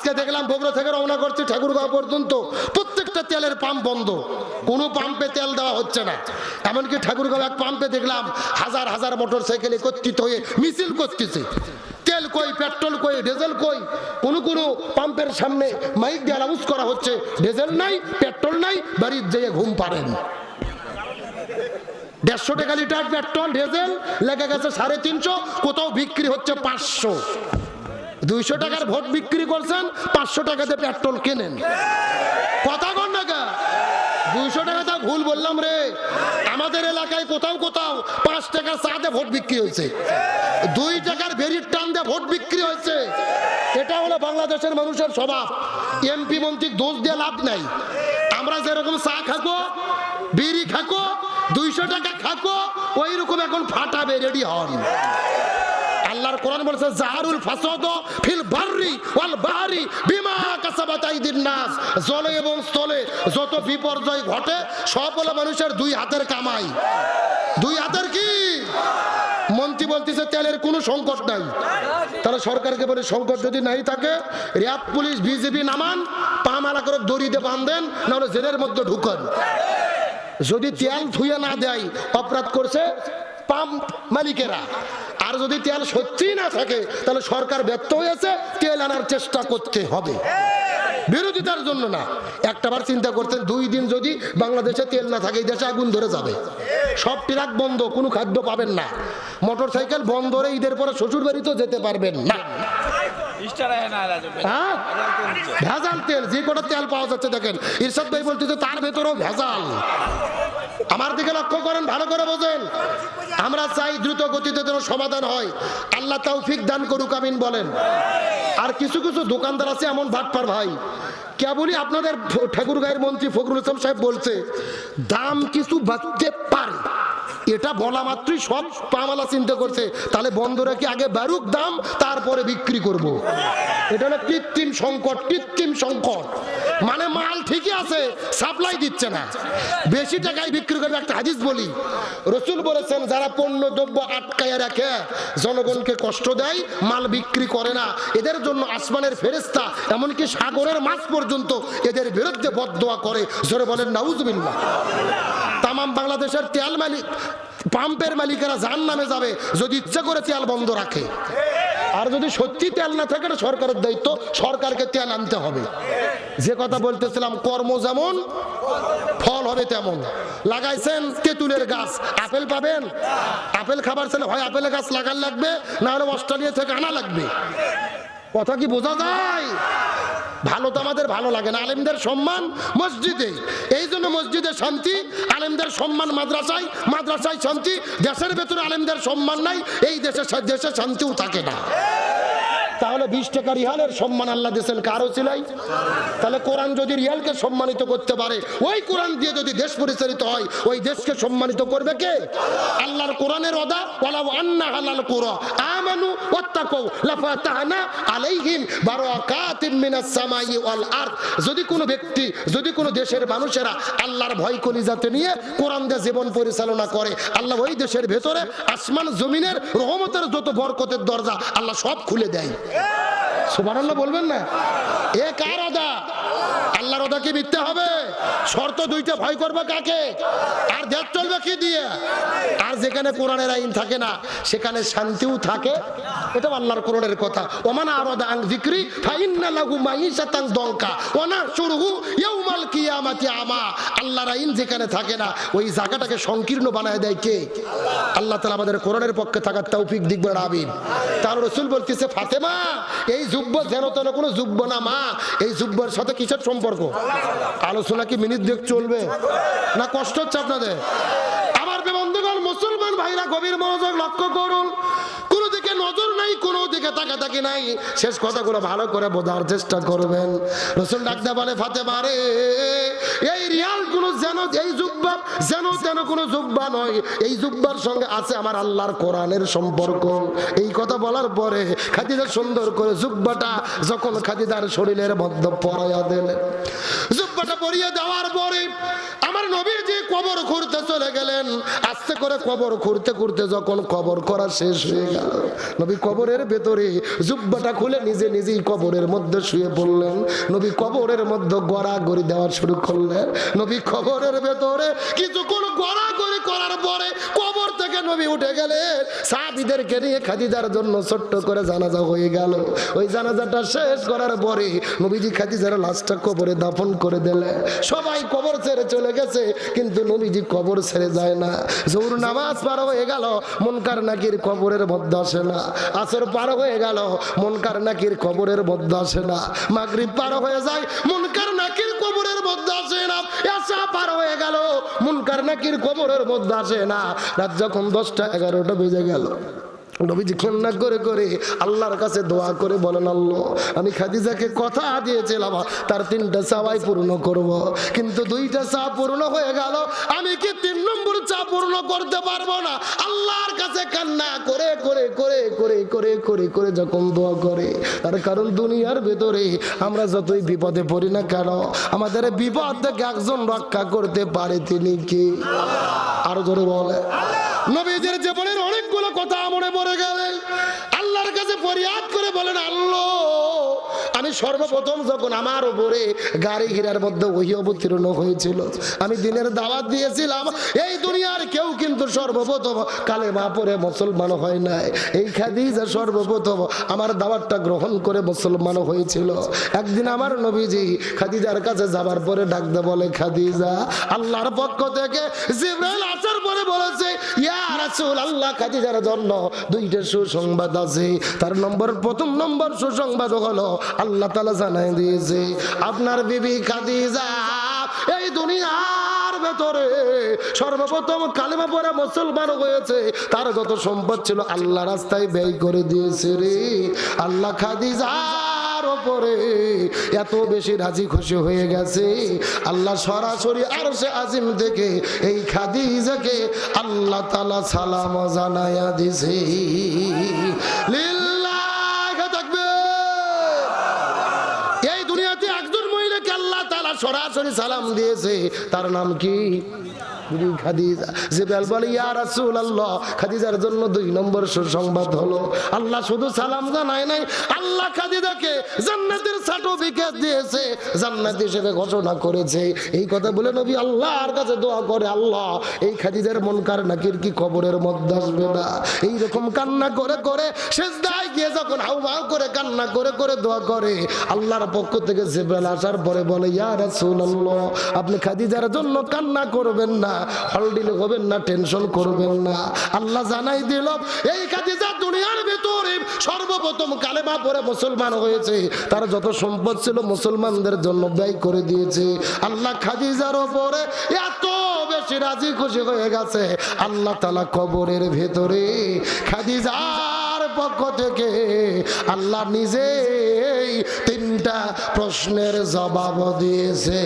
আজকে দেখলাম বগুড়া থেকে রওনা করছি ঠাকুরগাঁও পর্যন্ত প্রত্যেকটা তেলের পাম্প বন্ধ, কোনো পাম্পে তেল দেওয়া হচ্ছে না। এমনকি ঠাকুরগাঁও এক পাম্পে দেখলাম হাজার হাজার মোটর সাইকেল একত্রিত হয়ে মিছিল করতেছে। তেল কই, পেট্রোল কই, ডিজেল কই। কোন কোন পাম্পের সামনে মাইক দিয়ে অ্যানাউন্স করা হচ্ছে ডিজেল নাই, পেট্রোল নাই, বাড়ির যেয়ে ঘুম পারেন। 150 টাকা লিটার পেট্রোল ডিজেল লেগে গেছে 350, কোথাও বিক্রি হচ্ছে 500। 200 টাকার ভোট বিক্রি করছেন, 500 টাকাতে পেট্রোল কেনেন। কথা কন না কা 200 টাকা তা ভুল বললাম রে। আমাদের এলাকায় কোথাও কোথাও 5 টাকার চাতে ভোট বিক্রি হয়েছে, 2 টাকার ভেরির টান দিয়ে ভোট বিক্রি হয়েছে। এটা হলো বাংলাদেশের মানুষের স্বভাব। এমপি মন্ত্রী দোষ দিয়ে লাভ নাই। আমরা যেরকম চা খাকো, বিড়ি খাকো, 200 টাকা খাকো, ওই রকম এখন ফাটাবে, রেডি হন। আল্লাহর কোরআন বলেছে জাহারুল ফাসাদ ফিল বাররি ওয়াল বাহরি বিমা কাসাবাত আইদিন নাস। জলে এবং স্থলে যত বিপর্যয় ঘটে সব হলো মানুষের 2 হাতের কামাই। 2 হাতের কি? মন্ত্রী বলতেছে তেলের কোনো সংকট নাই। তারা সরকারকে বলে সংকট যদি নাই থাকে র্যাব পুলিশ বিজেপি নামান, পামালা করে দড়িতে বাঁধেন, নাহলে জেলের মধ্যে ঢুকান। যদি তেল ধুয়ে না দেয় অপরাধ করছে পাম্প মালিকেরা। আর যদি তেল সত্যি না থাকে তাহলে সরকার ব্যর্থ হয়েছে, তেল আনার চেষ্টা করতে হবে, বিরোধিতার জন্য না। একটাবার চিন্তা করতেন 2 দিন যদি বাংলাদেশে তেল না থাকে এই দেশে আগুন ধরে যাবে। সব ট্রাক বন্ধ, কোনো খাদ্য পাবেন না। মোটর সাইকেল বন্ধ রে ঈদের পরে শ্বশুর বাড়িতেও যেতে পারবেন না। ভেজাল তেল, যে কটা তেল পাওয়া যাচ্ছে দেখেন, ইরশাদ ভাই বলতেছে তার ভেতরেও ভেজাল। আমার দিকে লক্ষ্য করেন, ভালো করে বোঝেন। আমরা চাই দ্রুত গতিতে যেন সমাধান হয়। আল্লাহ তৌফিক দান করুক, আমিন বলেন। আর কিছু কিছু দোকানদার আছে এমন ভাটপার ভাই, কেবলই আপনাদের ঠাকুরগাঁয়ের মন্ত্রী ফখরুল ইসলাম সাহেব বলছে দাম কিছু বাড়তে পারে, এটা বলা মাত্রই সব পামালা চিন্তা করছে তাহলে বন্ধ রেখে আগে বাড়ুক দাম, তারপরে বিক্রি করব। এটা হলো কৃত্রিম সংকট। কৃত্রিম সংকট মানে মাল ঠিকই আছে, সাপ্লাই দিচ্ছে না, বেশি টাকায় বিক্রি করবে। একটা হাদিস বলি, রাসূল বলেছেন যারা পণ্য দ্রব্য আটকায় রাখে, জনগণকে কষ্ট দেয়, মাল বিক্রি করে না, এদের জন্য আসমানের ফেরেশতা এমনকি সাগরের মাছ পর্যন্ত এদের বিরুদ্ধে বদদোয়া করে। জোরে বলেন নাউজুবিল্লাহ। তামাম বাংলাদেশের তেল মালিক, পাম্পের মালিকেরা জাহান্নামে যাবে যদি ইচ্ছা করে তেল বন্ধ রাখে। আর যদি সত্যি তেল না থাকে সরকারের দায়িত্ব, সরকারকে তেল আনতে হবে। যে কথা বলতেছিলাম, কর্ম যেমন ফল হবে তেমন। লাগাইছেন তেঁতুলের গাছ, আপেল পাবেন। আপেল খাবার ছেলে হয় আপেলের গাছ লাগান লাগবে, না হলে অস্ট্রেলিয়া থেকে আনা লাগবে। কথা কি বোঝা যায়? ভালো তো আমাদের ভালো লাগে না। আলেমদের সম্মান মসজিদে, এই জন্য মসজিদে শান্তি, আলেমদের সম্মান মাদ্রাসায়, মাদ্রাসায় শান্তি। দেশের ভেতরে আলেমদের সম্মান নাই, এই দেশে শান্তিও থাকে না। তাহলে 20 টাকা রিয়ালের সম্মান আল্লাহ দিয়েছেন কারো ছিলাই। তাহলে কোরআন যদি রিয়ালকে সম্মানিত করতে পারে, ওই কোরআন দিয়ে যদি দেশ পরিচালিত হয়, ওই দেশকে সম্মানিত করবে কে? আল্লাহর কোরআনের ওয়াদা, ওয়ালাউ আন্না হালাল কুরা আমানু ওয়াত্তাকু লাফাতাহনা আলাইহিম বারাকাতিম মিনাস সামাই ওয়াল আরদ। যদি কোনো ব্যক্তি, যদি কোনো দেশের মানুষেরা আল্লাহর ভয় কলিজাতে নিয়ে কোরআন দিয়ে জীবন পরিচালনা করে, আল্লাহ ওই দেশের ভেতরে আসমান জমিনের রহমতের যত বরকতের দরজা আল্লাহ সব খুলে দেয়। সুবহানাল্লাহ বলবেন না? এ কার ওয়াদা? আল্লাহর ওয়াদা কি মিথ্যা হবে? শর্ত 2টা, ভয় করবে কাকে? আর দেশ চলবে কি দিয়ে? আর যেখানে কোরআনের আইন থাকে না সেখানে শান্তিও থাকে। এটা আল্লাহর কোরআনের কথা। ওমান আরাদা আন যিকরি ফাইন্না লাহু মাইশাতান দনকা ওয়া নাহশুরুহু ইয়াউমাল কিয়ামাতি আমা। আল্লাহর আইন যেখানে থাকে না ওই জায়গাটাকে সংকীর্ণ বানায় দেয় কে? আল্লাহ তাআলা আমাদের কোরআনের পক্ষে থাকার তৌফিক দিক বলেন আমিন। তার রাসূল বলতেছে ফাতেমা, এই যুব্ব যেন তেন কোনো যুব্ব না মা। এই যুব্বর সাথে কিসের সম্পর্ক? আলোচনা কি মিনিট দেখ চলবে না কষ্ট হচ্ছে আপনাদের? আমার বন্ধুগণ, মুসলমান ভাইরা গভীর মনোযোগ লক্ষ্য করুন। কোনো দিকে নজর নাই, কোনো দিকে তাকাতাকি নাই। শেষ কথাগুলো ভালো করে বোঝার চেষ্টা করবেন। রাসূল ডাকতে বলে ফাতেমা রে, এই রিয়াল কোন যেন এই জুব্বা যেন তেন কোনো জুব্বা নয়, এই জুব্বার সঙ্গে আছে আমার আল্লাহর কোরআনের সম্পর্ক। এই কথা বলার পরে খাদিজা সুন্দর করে জুব্বাটা যখন খাদিজার শরীরের মধ্যে পরাইয়া দিলেন, জুব্বাটা পরিয়ে দেওয়ার পরে আমার আমার নবীজি কবর খুঁড়তে চলে গেলেন। আস্তে করে কবর খুঁড়তে খুঁড়তে যখন কবর করা শেষ হয়ে গেল, নবী কবরের ভেতরে জুব্বাটা খুলে নিজে নিজেই কবরের মধ্যে শুয়ে পড়লেন। নবী কবরের মধ্যে গড়াগড়ি দেওয়া শুরু করলেন। নবী কবরের ভেতরে কিছুক্ষণ গড়াগড়ি করার পরে কবর থেকে নবী উঠে গেলেন। সাহাবীদেরকে নিয়ে খাদিজার জন্য ছোট্ট করে জানাজা হয়ে গেল। ওই জানাজাটা শেষ করার পরে নবীজি খাদিজার লাশটা কবরে দাফন করে দিলেন। সবাই কবর ছেড়ে চলে গেছে, কিন্তু নবীজি কবর ছেড়ে যায় না। জোহর নামাজ পার হয়ে গেল, মুনকার নাকির কবরের মধ্যে আসে না। আসর পার হয়ে গেল, মুনকার নাকির কবরের মধ্যে আসে না। মাগরিব পার হয়ে যায়, মুনকার নাকির কবরের মধ্যে আসে না। এশা পার হয়ে গেল, মুনকার নাকির কবরের মধ্যে আসে না। রাত যখন 10টা 11টা বেজে গেল, নবীজি কান্না করে করে আল্লাহর কাছে দোয়া করে বলেন, আল্লাহ আমি খাদিজাকে কথা দিয়েছিলাম তার 3টা চাওয়াই পূর্ণ করব, কিন্তু 2টা চা পূর্ণ হয়ে গেল, আমি কি 3 নম্বর চা পূর্ণ করতে পারবো না? আল্লাহর কাছে কান্না করে করে করে করে করে করে করে যখন দোয়া করে, তার কারণ দুনিয়ার ভেতরে আমরা যতই বিপদে পড়ি না কেন, আমাদের বিপদ থেকে একজন রক্ষা করতে পারে, তিনি কি? আরো জোরে বলে। নবীজির জীবনের অনেকগুলো কথা মনে পড়ে গেলেন, আল্লাহর কাছে ফরিয়াদ করে বলেন, আল্লাহ আমি সর্বপ্রথম যখন আমার উপরে গাড়ি ঘিরার মধ্যে ওহী অবতীর্ণ হয়েছিল, আমি দিনের দাওয়াত দিয়েছিলাম, এই দুনিয়ার কেউ কিন্তু সর্বপ্রথম কালেমা পড়ে মুসলমান হয় নাই। এই খাদিজা সর্বপ্রথম আমার দাওয়াতটা গ্রহণ করে মুসলমান হয়েছিল। একদিন আমার নবীজি খাদিজার কাছে যাবার পরে ডাকতে বলে, খাদিজা আল্লাহর পক্ষ থেকে জিবরাইল আসার পরে বলেছে, ইয়া রাসূলুল্লাহ খাদিজার জন্য 2টা সুসংবাদ আছে। তার প্রথম নম্বর সুসংবাদ হলো আল্লাহ তাআলা জানাই দিয়েছে আপনার বিবি খাদিজা এই দুনিয়ার ভেতরে সর্বপ্রথম কালেমা পড়ে মুসলমান হয়েছে, তার যত সম্পদ ছিল আল্লাহ রাস্তায় ব্যয় করে দিয়েছে রে। আল্লাহ খাদিজার উপরে এত বেশি রাজি খুশি হয়ে গেছে, আল্লাহ সরাসরি আরশে আজিম থেকে এই খাদিজাকে আল্লাহ তাআলা সালাম জানায়া দিয়েছে। লিল্লাহি তাকবীর। এই দুনিয়াতে একজন মহিলাকে আল্লাহ তাআলা সরাসরি সালাম দিয়েছে, তার নাম কি? খাদিজা। জিবরাইল বলে, ইয়া রাসূলুল্লাহ খাদিজার জন্য 2 নম্বর সুসংবাদ হলো আল্লাহ শুধু সালাম জানায় নাই, আল্লাহ খাদিজাকে জান্নাতের সার্টিফিকেট দিয়েছে, জান্নাত হিসেবে ঘোষণা করেছে। এই কথা বলে নবী আল্লাহর কাছে দোয়া করে, আল্লাহ এই খাদিজার মুনকার নাকির কি কবরের মধ্যে আসবে না? এই রকম কান্না করে করে সিজদায় গিয়ে যখন হাউমাউ করে কান্না করে করে দোয়া করে, আল্লাহর পক্ষ থেকে জিবরাইল আসার পরে বলে, ইয়া রাসূলুল্লাহ আপনি খাদিজার জন্য কান্না করবেন না, হলডিল হবেন না, টেনশন করবেন না। আল্লাহ জানাই দিল এই খাদিজা দুনিয়ার ভিতরে সর্বপ্রথম কালেমা পড়ে মুসলমান হয়েছে, তার যত সম্পদ ছিল মুসলমানদের জন্য ব্যয় করে দিয়েছে। আল্লাহ খাদিজার উপরে এত বেশি রাজি খুশি হয়ে গেছে, আল্লাহ তাআলা কবরের ভেতরে খাদিজার পক্ষ থেকে আল্লাহ নিজেই 3টা প্রশ্নের জবাব দিয়েছে।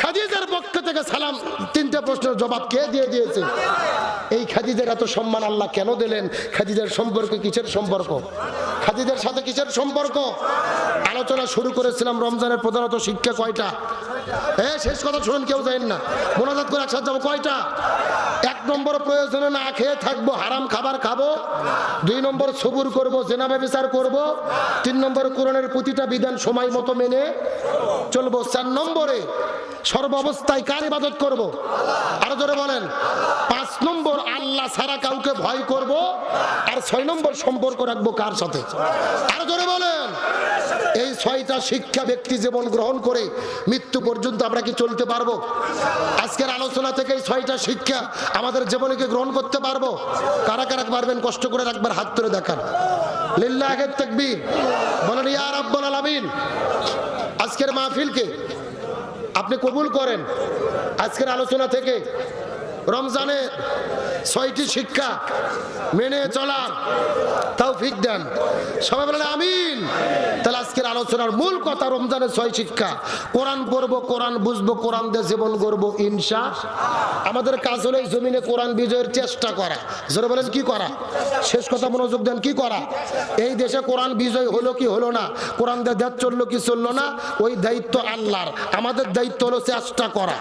খাদিজার পক্ষ থেকে সালাম, 3টা প্রশ্নের জবাব কে দিয়ে দিয়েছে? এই খাদিজার এত সম্মান আল্লাহ কেন দিলেন? খাদিজার সম্পর্কে কিসের সম্পর্ক? খাদিজার সাথে কিসের সম্পর্ক? আলোচনা শুরু করেছিলাম রমজানের প্রধানত শিক্ষা কয়টা? শেষ কথা শুনুন, কেউ যাবেন না, মোনাজাত করে একসাথে যাবো। কয়টা? 1 নম্বর প্রয়োজনে না খেয়ে থাকবো, হারাম খাবার খাবো। 2 নম্বর সবুর করবো, জেনা ব্যভিচার করবো। 3 নম্বর কোরআনের প্রতিটা বিধান সময় মতো মেনে চলবো। 4 নম্বরে সর্বাবস্থায় কার ইবাদত করব? আরো জোরে বলেন। 5 নম্বর আল্লাহ ছাড়া কাউকে ভয় করব। আর 6 নম্বর সম্পর্ক রাখবো কার সাথে? আরো জোরে বলেন। এই 6টা শিক্ষা ব্যক্তি জীবন গ্রহণ করে মৃত্যু পর্যন্ত আমরা কি চলতে পারবো? আজকের আলোচনা থেকে এই 6টা শিক্ষা আমাদের জীবনে কি গ্রহণ করতে পারবো? কারা কারা পারবেন কষ্ট করে রাখবার হাত তুলে দেখান। লিল্লাহি তাকবীর। বলেন ইয়া রাব্বুল আলামিন। আজকের মাহফিলকে আপনি কবুল করেন। আজকের আলোচনা থেকে রমজানে ছয়টি শিক্ষা মেনে চলার তৌফিক দেন। সবাই বলেন আমিন। তাহলে আজকের আলোচনার মূল কথা রমজানের 6 শিক্ষা। কোরআন পড়বো, কোরআন বুঝবো, কোরআন দিয়ে জীবন গড়বো ইনশাআল্লাহ। আমাদের কাজ হলো এই জমিনে কোরআন বিজয়ের চেষ্টা করা। যারা বলেন কি করা, শেষ কথা মনোযোগ দেন, কি করা? এই দেশে কোরআন বিজয় হলো কি হলো না, কোরআন দিয়ে দেশ চললো কি চললো না, ওই দায়িত্ব আল্লাহর। আমাদের দায়িত্ব হলো চেষ্টা করা।